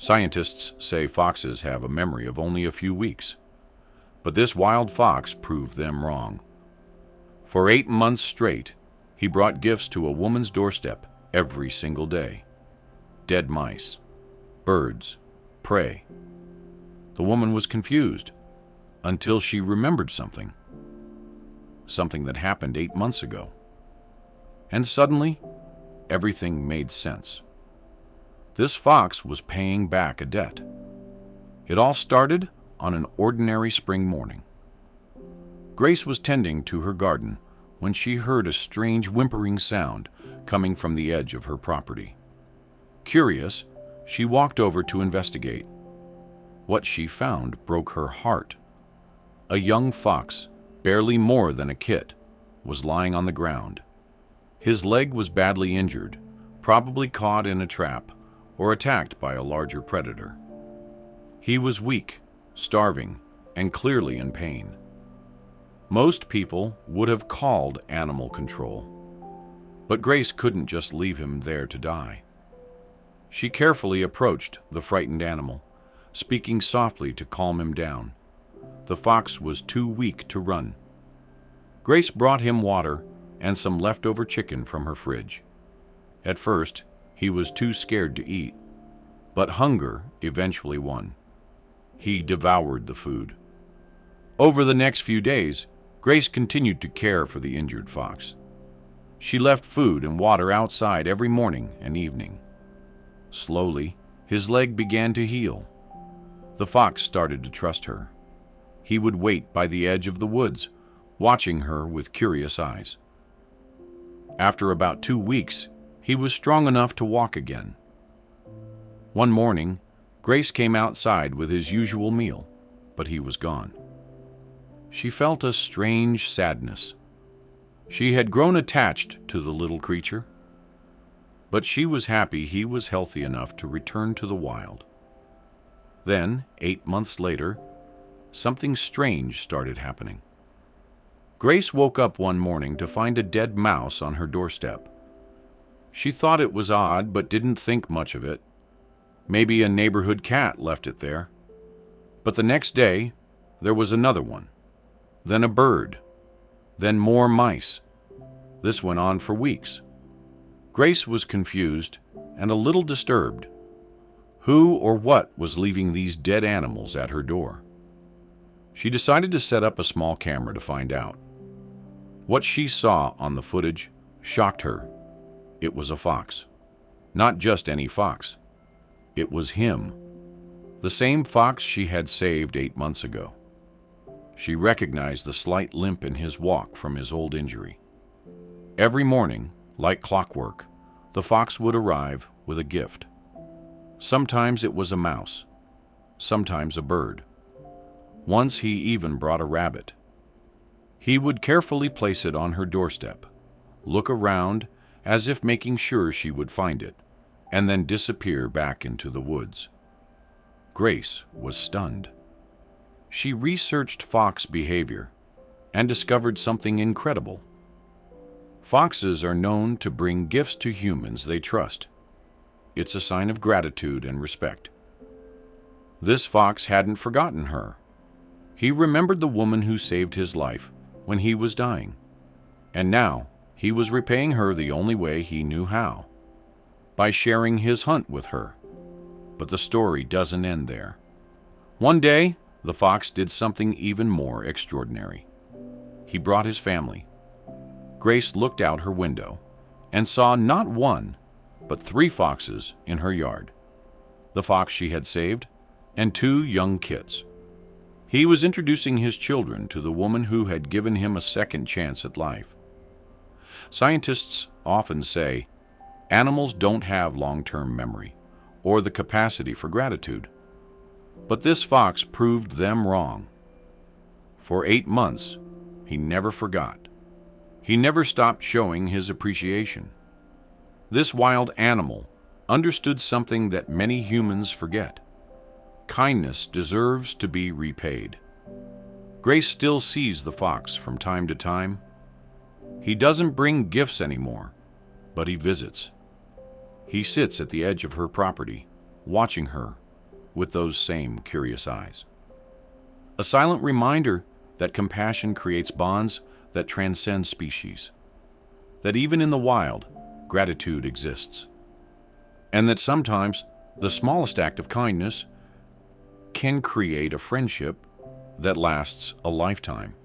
Scientists say foxes have a memory of only a few weeks, but this wild fox proved them wrong. For 8 months straight, he brought gifts to a woman's doorstep every single day. Dead mice, birds, prey. The woman was confused until she remembered something that happened 8 months ago. And suddenly, everything made sense. This fox was paying back a debt. It all started on an ordinary spring morning. Grace was tending to her garden when she heard a strange whimpering sound coming from the edge of her property. Curious, she walked over to investigate. What she found broke her heart. A young fox, barely more than a kit, was lying on the ground. His leg was badly injured, probably caught in a trap or attacked by a larger predator. He was weak, starving, and clearly in pain. Most people would have called animal control, but Grace couldn't just leave him there to die. She carefully approached the frightened animal, speaking softly to calm him down. The fox was too weak to run. Grace brought him water and some leftover chicken from her fridge. At first, he was too scared to eat, but hunger eventually won. He devoured the food. Over the next few days, Grace continued to care for the injured fox. She left food and water outside every morning and evening. Slowly, his leg began to heal. The fox started to trust her. He would wait by the edge of the woods, watching her with curious eyes. After about 2 weeks, he was strong enough to walk again. One morning, Grace came outside with his usual meal, but he was gone. She felt a strange sadness. She had grown attached to the little creature, but she was happy he was healthy enough to return to the wild. Then, 8 months later, something strange started happening. Grace woke up one morning to find a dead mouse on her doorstep. She thought it was odd, but didn't think much of it. Maybe a neighborhood cat left it there. But the next day, there was another one. Then a bird. Then more mice. This went on for weeks. Grace was confused and a little disturbed. Who or what was leaving these dead animals at her door? She decided to set up a small camera to find out. What she saw on the footage shocked her. It was a fox. Not just any fox. It was him. The same fox she had saved 8 months ago. She recognized the slight limp in his walk from his old injury. Every morning, like clockwork, the fox would arrive with a gift. Sometimes it was a mouse, sometimes a bird. Once he even brought a rabbit. He would carefully place it on her doorstep, look around as if making sure she would find it, and then disappear back into the woods. Grace was stunned. She researched fox behavior and discovered something incredible. Foxes are known to bring gifts to humans they trust. It's a sign of gratitude and respect. This fox hadn't forgotten her. He remembered the woman who saved his life when he was dying, and now he was repaying her the only way he knew how, by sharing his hunt with her. But the story doesn't end there. One day, the fox did something even more extraordinary. He brought his family. Grace looked out her window and saw not one, but 3 foxes in her yard. The fox she had saved, and 2 young kits. He was introducing his children to the woman who had given him a second chance at life. Scientists often say animals don't have long-term memory or the capacity for gratitude. But this fox proved them wrong. For 8 months, he never forgot. He never stopped showing his appreciation. This wild animal understood something that many humans forget. Kindness deserves to be repaid. Grace still sees the fox from time to time. He doesn't bring gifts anymore, but he visits. He sits at the edge of her property, watching her with those same curious eyes. A silent reminder that compassion creates bonds that transcend species, that even in the wild, gratitude exists, and that sometimes the smallest act of kindness can create a friendship that lasts a lifetime.